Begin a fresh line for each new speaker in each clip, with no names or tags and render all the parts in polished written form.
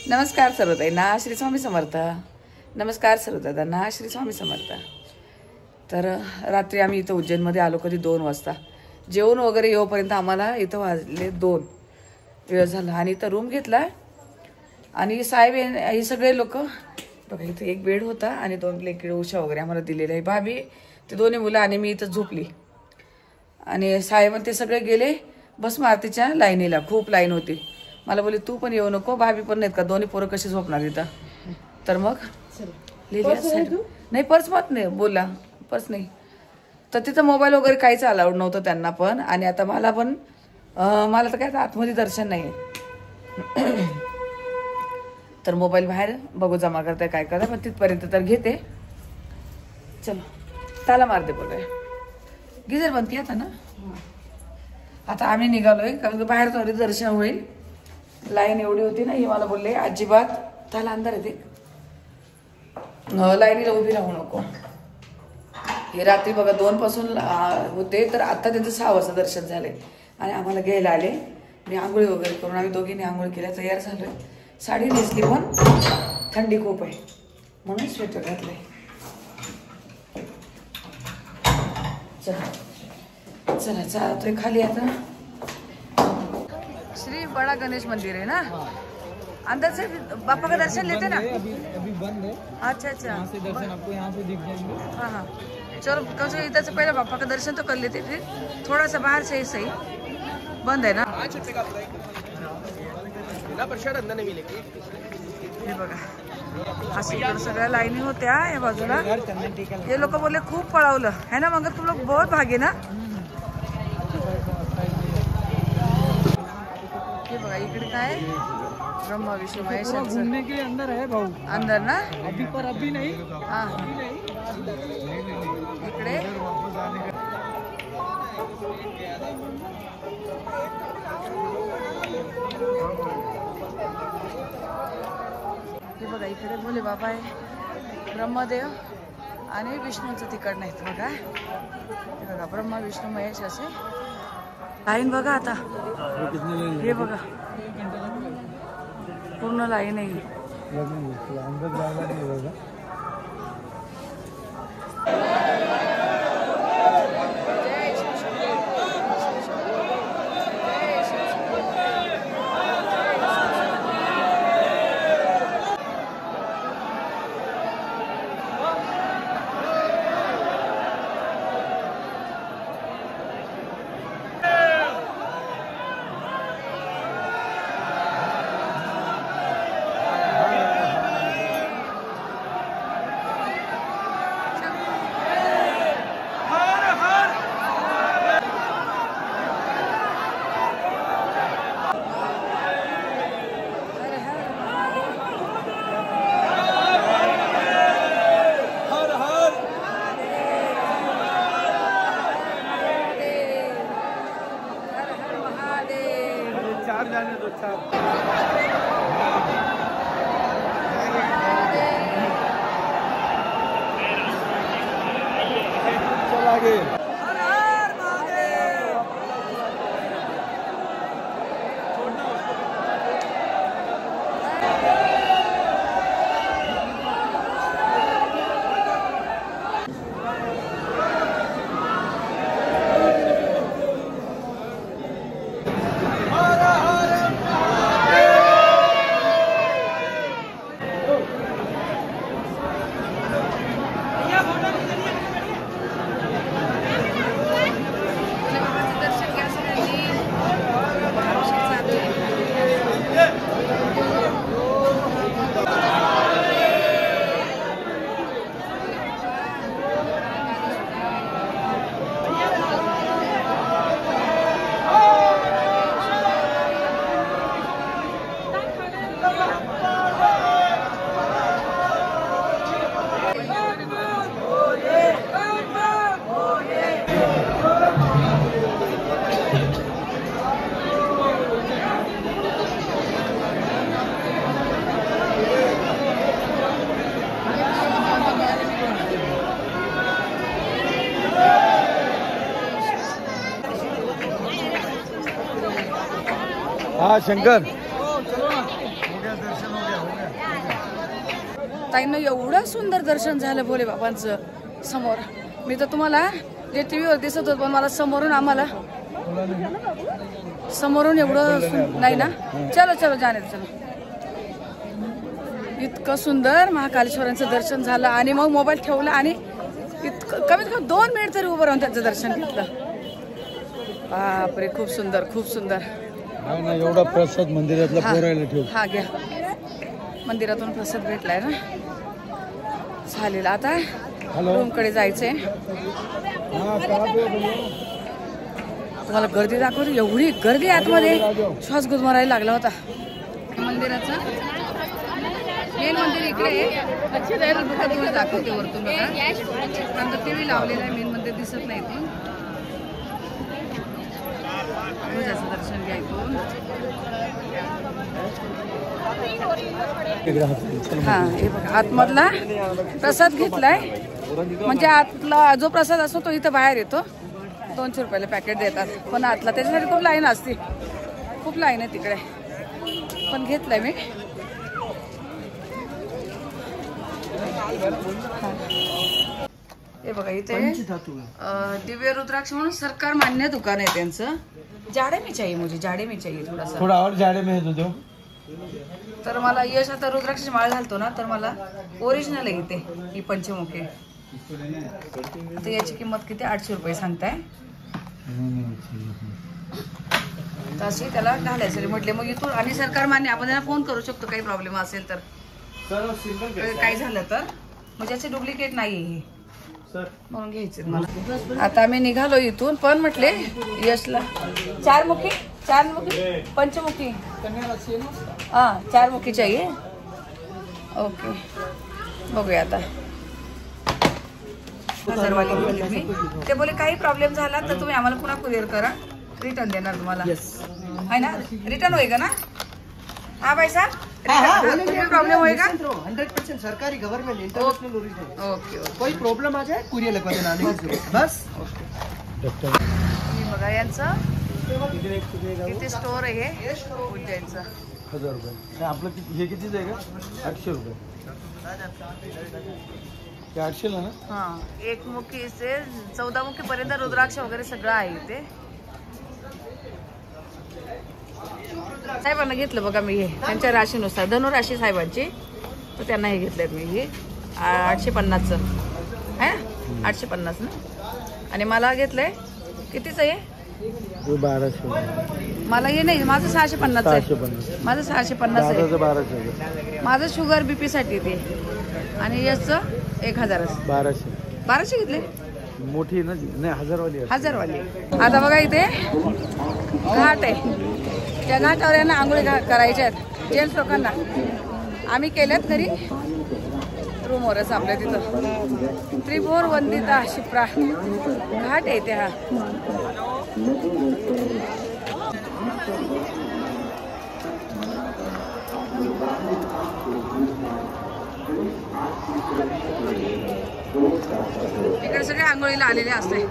नमस्कार सर्वताईंना श्री स्वामी समर्थ. नमस्कार सर्वताईंना श्री स्वामी समर्थ. तर रात्री आम्ही इथं उज्जैनमध्ये आलो कधी 2 वाजता. जेवण वगैरे येऊपर्यंत आम्हाला इथं वाजले 2 वेळ झाला. आणि इथं रूम घेतला आणि साहेब हे सगळे लोक बघा. इथं एक बेड होता आणि 2 ब्लँकेट उशा वगैरे आम्हाला दिलेले आहे. भाभी ते दोन्ही मुलं आणि मी इथं झोपली. आणि साहेब ते सगळे गेले बस मारुतीच्या लाईनीला. खूप लाईन होती. मला बोलले तू पण येऊ नको, भाभी पण नाहीत का, दोन्ही पोरं कशी झोपणार इथं. तर मग नाही पर्स मत नाही बोलला, पर्स नाही. तर तिथं मोबाईल वगैरे काहीच अलाउड नव्हतं त्यांना पण. आणि आता मला तर काय आतमध्ये दर्शन नाही. तर मोबाईल बाहेर बघू जमा करताय काय करताय, पण तिथपर्यंत तर घेते. चलो ताला मारते बोलाय. गिजर बंद की आता ना. आता आम्ही निघालोय कारण की बाहेर थोडी दर्शन होईल. लाईन एवढी होती ना, ही मला बोलले अजिबात त्याला अंधार येते, लाईनीला उभी राहू नको. हे रात्री बघा 2 पासून होते तर आता त्यांचं 6 वाजता दर्शन झाले. आणि आम्हाला घ्यायला आले. मी आंघोळी वगैरे करून आम्ही दोघींनी आंघोळी केल्या, तयार झालोय. साडी नेसली पण थंडी खूप आहे म्हणून स्वेटर घातलंय. चला चला चालतोय खाली आता. श्री बड़ा गणेश मंदिर है ना, अंदर से बापा का दर्शन लेते ना.
अभी बंद है.
अच्छा अच्छा,
यहाँ से दर्शन आपको यहाँ से दिख जाएंगे.
हाँ हाँ चलो कम से कम इधर से पहले बापा का दर्शन तो कर लेते, फिर थोड़ा सा बाहर से ही सही. बंद है ना. हे बघा अशी इकडे सगळ्या लाईनी होत्या या बाजूला. हे लोक बोलले खूप पळवलं है ना, मगर तुम लोग बहुत भागे ना. हे बघा इकडे काय ब्रह्मा विष्णू महेश
घूमने के लिए अंदर है भाऊ.
अंदर ना.
अभी नहीं.
हाँ इकडे हे बघा इकडे भोले बाबा आहे, ब्रह्मदेव आणि विष्णूचं तिकड नाहीत बघा. हे बघा ब्रह्मा विष्णू महेश असे लाईन बघा. आता हे बघा पूर्ण लाईन आहे.
हाँ शंकर
हो गया, दर्शन हो गया.
ताईंना एवढं सुंदर दर्शन झालं भोले बाबांचं समोर. मी तर तुम्हाला जे टीव्हीवर दिसत होत पण मला समोरून आम्हाला समोरून एवढं नाही ना. चलो चलो जाणे चलो. इतकं सुंदर महाकालेश्वरांचं दर्शन झालं आणि मग मोबाईल ठेवला आणि इतकं कमीत कमी 2 मिनिट तरी उभं राहून त्याचं दर्शन घेतलं. बापरे खूप सुंदर खूप सुंदर.
एवढा प्रसाद मंदिरातला पोरायला ठेव.
हा घ्या. मंदिरातून प्रसाद भेटलाय ना. चालेल आता रूमकडे जायचंय. तुम्हाला गर्दी दाखवते. एवढी गर्दी आतमध्ये श्वास गुदमरायला लागला होता. मंदिराचं मेन मंदिर इकडे दाखवते वरतून बघा. टीव्ही लावलेला आहे. मेन मंदिर दिसत नाही इथून. रोजाचं दर्शन घ्या इथून. हा हे बघा आतमधला प्रसाद घेतलाय. म्हणजे आतला जो प्रसाद असतो तो इथं बाहेर येतो. 200 रुपयाला पॅकेट देतात. पण आतला त्याच्यासाठी खूप लाईन असते. खूप लाईन आहे तिकडे. पण घेतलाय मी. हे बघा इथे दिव्य रुद्राक्ष म्हणून सरकार मान्य दुकान आहे त्यांचं. जाडे में चाहिए मुझे. जाडे में चाहिए थोड़ा
और जाडे में है तो.
तर मला यश आता रुद्राक्षाची माळ घालतो ना तर मला ओरिजिनल आहे इथे ही पंचमुखी. आता याची किंमत किती 800 रुपये सांगताय. तशी त्याला घालायचं म्हटले मग इथून. आणि सरकार मान्य आपण त्यांना फोन करू शकतो काही प्रॉब्लेम असेल तर. काही झालं तर म्हणजे याचे डुप्लिकेट नाही हे म्हणून घ्यायचे मला. आता आम्ही निघालो इथून पण म्हटले यशला 4 मुखी पंचमुखी. हा 4 मुखी चाहिए. ओके बघूया आता. 1000 वाली बोलले मी. ते बोले काही प्रॉब्लेम झाला तर तुम्ही आम्हाला पुन्हा कुरिअर करा. रिटर्न देणार तुम्हाला आहे ना. रिटर्न होएगा ना. हाँ भाई साहब प्रॉब्लम होएगा.
100% सरकारी गवर्नमेंट इंटरनेशनल ओरिजिनल.
ओके
कोई प्रॉब्लम आ जाए कुरियर लगवा देना बस.
बघा यांचं किती स्टोर आहे हे उज्जैनचं.
1000 रुपये. आपलं हे कितीच आहे का. 800 रुपये. 800 ना.
हा 1 मुखी से 14 मुखी पर्यंत रुद्राक्ष वगैरे सगळं आहे इथे. साहेबांना घेतलं बघा मी हे त्यांच्या राशीनुसार. धनुराशी साहेबांची तर त्यांना हे घेतलेत मी. हे 850चं आहे ना. 850 ना. आणि मला घेतलंय कितीच आहे
1200.
मला हे नाही. माझं 650 आहे. माझं 650 आहे. माझं शुगर बीपी साठी ते. आणि याचं 1000. 1200 घेतले.
मोठी ना नाही 1000 वाली.
आता बघा इथे घाट आहे. त्या घाटावर यांना आंघोळी करायच्या आहेत जेंट्स लोकांना. आम्ही केल्यात घरी रूमवरच आपल्या तिथं. त्रिभुवन वंदिता शिप्रा घाट आहे इथे. हा इकडे सगळे आंघोळीला आलेले असते.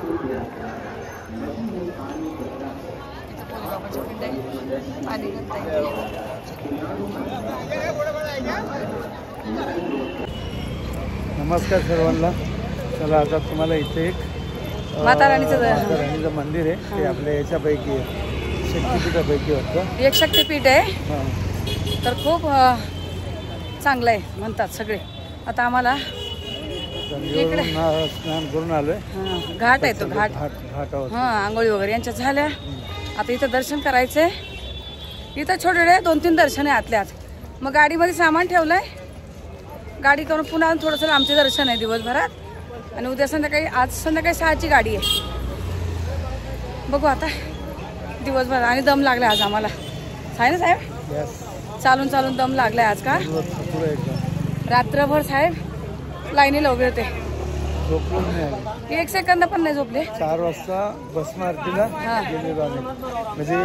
नमस्कार सर्वांना. चला आता तुम्हाला इथे एक
माता राणीचं
मंदिर आहे. ते आपल्या याच्यापैकी शक्तिपीठापैकी होतं.
एक शक्तिपीठ आहे. तर खूप चांगलं आहे म्हणतात सगळे. आता आम्हाला इकडे
स्नान करून आलोय.
घाट आहे तो घाट. हा आंघोळी वगैरे यांच्या झाल्या. आता इथं दर्शन करायचंय. इथं छोटे 2-3 दर्शन आहे आतल्या आत. मग गाडीमध्ये सामान ठेवलंय. गाडी करून पुन्हा थोडंसं आमचे दर्शन आहे दिवसभरात. आणि उद्या संध्याकाळी आज संध्याकाळी 6ची गाडी आहे. बघू आता दिवसभर. आणि दम लागलाय आज आम्हाला. आहे ना साहेब. चालून दम लागलाय आज का. रात्रभर साहेब लाईनीला उभे होते. 1 सेकंद पण नाही झोपले.
4 वाजता भस्म आरतीला गेलेलो आम्ही. म्हणजे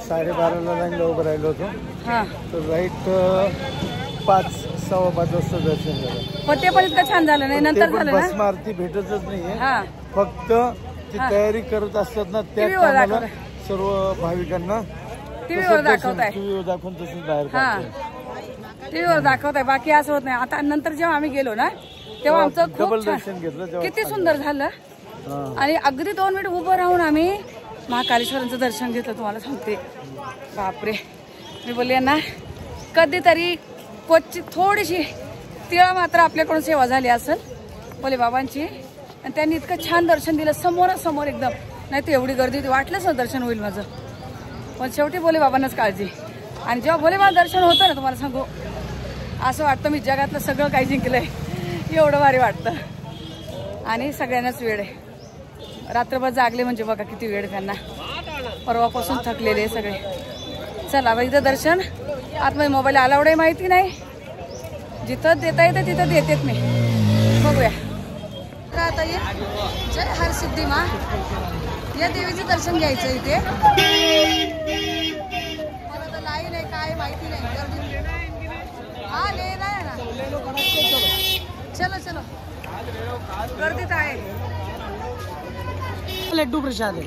12:30ला लाईनला उभं राहिलो होतो.
हा
तर राईट 5-5:15 वाजता दर्शन झालं.
पण ते पण इतकं छान झालं नाही. नंतर झालं ना.
भस्म आरती भेटतच नाहीये.
हा
फक्त ती तयारी करत असतात ना त्या टायमाला सर्व भाविकांना
टीव्हीवर दाखवताय.
टीव्हीवर दाखवून तसंच बाहेर काढतात.
टीव्हीवर दाखवत आहे, बाकी असं होत नाही. आता नंतर जेव्हा आम्ही गेलो ना तेव्हा आमचं खूप छान, किती सुंदर झालं. आणि अगदी 2 मिनिट उभं राहून आम्ही महाकालेश्वरांचं दर्शन घेतलं. तुम्हाला सांगते, बापरे. मी बोलले ना, कधीतरी क्वचित थोडीशी तिळा मात्र आपल्याकडून सेवा झाली असेल भोले बाबांची. आणि त्यांनी इतकं छान दर्शन दिलं समोरासमोर एकदम. नाही तर एवढी गर्दी होती, वाटलंच ना दर्शन होईल माझं. पण शेवटी भोले बाबांनाच काळजी. आणि जेव्हा भोले बाबा दर्शन होतं ना, तुम्हाला सांगू असं वाटतं मी जगातलं सगळं काही जिंकलंय, एवढं भारी वाटतं. आणि सगळ्यांनाच वेळ आहे. रात्रभर जागले म्हणजे बघा किती वेळ त्यांना. परवापासून थकलेले सगळे. चला बा, इथं दर्शन आतमध्ये मोबाईल अलाउड आहे माहिती नाही. जिथं देता येतं तिथं देतेत मी. बघूया आता. ये जय हरसिद्धी मा, या देवीचं दर्शन घ्यायचं इथे. मला तर लाईन आहे काय माहिती नाही. हा लेना है ना, चलो चलो. गर्दीत आहे.
लड्डू प्रसाद है,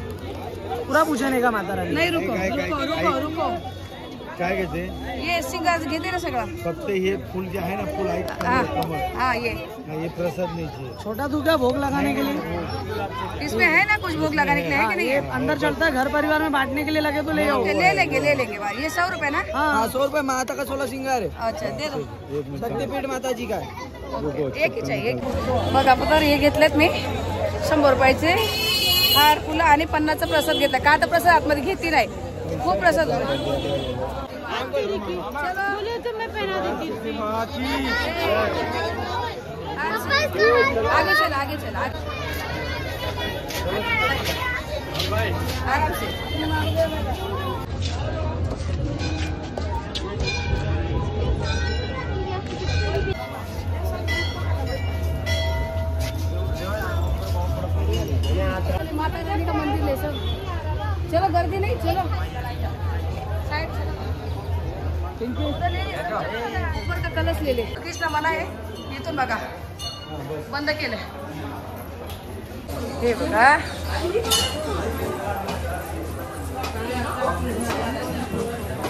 पूरा पूछने का माता रानी.
नाही, रुको रुको रुको रुको.
काय घेते?
ये सिंगार घेते ना सगळं.
फक्त हे फूल जे आहे ना, फूल आहे
हाँ ये
प्रसाद नहीं चाहिए.
छोटा तू क्या भोग लगाने के लिए?
इसमें है ना कुछ भोग लगाने के लिए, है कि नहीं?
अंदर चलता है, घर परिवार में बांटने के लिए लगे तो ले आओ.
ले लेंगे भाई. ये 100 रुपए ना?
हाँ 100 रुपए. माता का 16 श्रृंगार है.
अच्छा दे दो.
शक्तिपीठ माता जी का है.
एक ही चाहिए. बघा तर हे घेतलेत मी 100 रुपयाचे हार फुलं आणि 50चा प्रसाद घेतला. का तर प्रसाद आतमध्ये घेतली नाही, खूप प्रसाद. आगे चल आगे चल आराम से. माता रानी का मंदिर है सब. चलो गर्दी नहीं, चलो साइड चलो. ऊपर का कलश ले ले. कृष्ण मना आहे इथून बघा, बंद केलं. हे बघा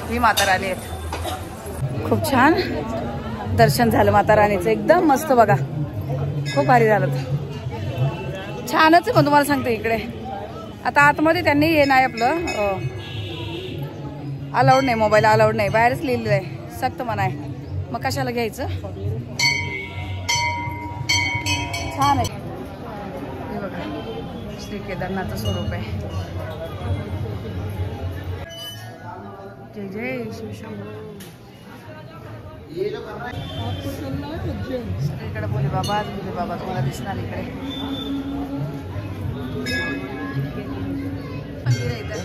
ही माता राणी आहेत. खूप छान दर्शन झालं माता राणीचं, एकदम मस्त. बघा खूप भारी झालं. छानच आहे. पण तुम्हाला सांगते इकडे आता आतमध्ये त्यांनी हे नाही, आपलं अलाउड नाही, मोबाईल अलाउड नाही. बाहेरच लिहिलेलं आहे, सक्त मना आहे. मग कशाला घ्यायचं. छान आहे. हे बघा श्री केदारनाथचं स्वरूप आहे. जय जय शिवशंभू. इकडे भोले बाबा तुम्हाला दिसणार इकडे. मंदिर आहे इथं,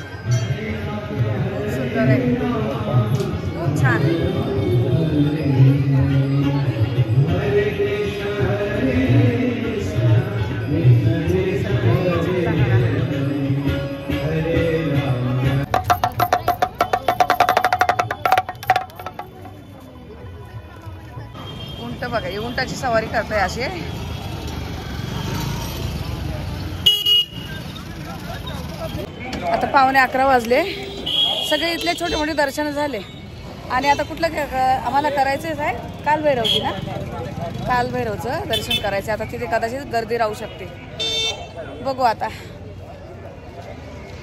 सुंदर आहे, खूप छान. उंट बघा, ही उंटाची सवारी करताय असे. आता 11:15 वाजले. सगळे इथले छोटे मोठे दर्शन झाले. आणि आता कुठलं आम्हाला करायचंच आहे, कालभैरवची ना, कालभैरवचं दर्शन करायचं. आता तिथे कदाचित गर्दी राहू शकते. बघू आता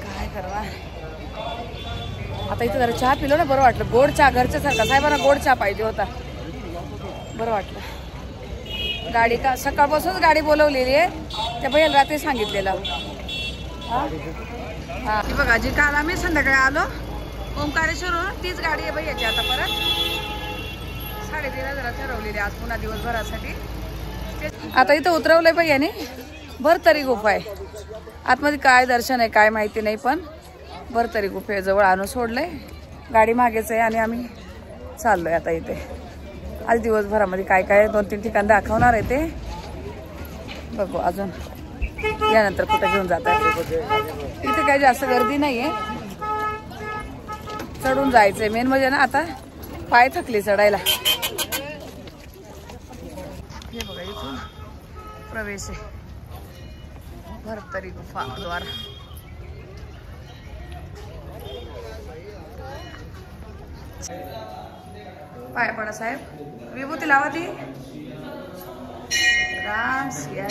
काय करणार. आता इथे जरा चहा पिलो ना, बरं वाटलं. गोड चहा घरच्यासारखा. साहेबांना गोड चहा पाहिजे होता, बरं वाटलं. गाडी का सकाळपासूनच गाडी बोलवलेली आहे, त्या भैयाला रात्री सांगितलेलं. हा ती बघा जी काल आम्ही संध्याकाळी आलो ओंकारेश्वरवरून, तीच गाडी आहे भैयाची. आता परत 3:30 ठरवलेली आज पुन्हा दिवसभरासाठी. आता इथं उतरवलंय भैयाने. भरतरी गुफा आहे आतमध्ये. काय दर्शन आहे काय माहिती नाही, पण भरतरी गुफेजवळ आणून सोडलंय. गाडी मागेच आहे आणि आम्ही चाललोय आता इथे. आज दिवसभरामध्ये काय काय 2-3 ठिकाण दाखवणार आहे ते बघू. अजून यानंतर कुठे घेऊन जातात. इथे काही जास्त गर्दी नाहीये. चढून जायचंय मेन म्हणजे ना, आता पाय थकले चढायला. हे बघा इथून प्रवेश आहे भरतरी गुफा द्वार. पाय पडा साहेब. विभूती लावा ती. राम सिया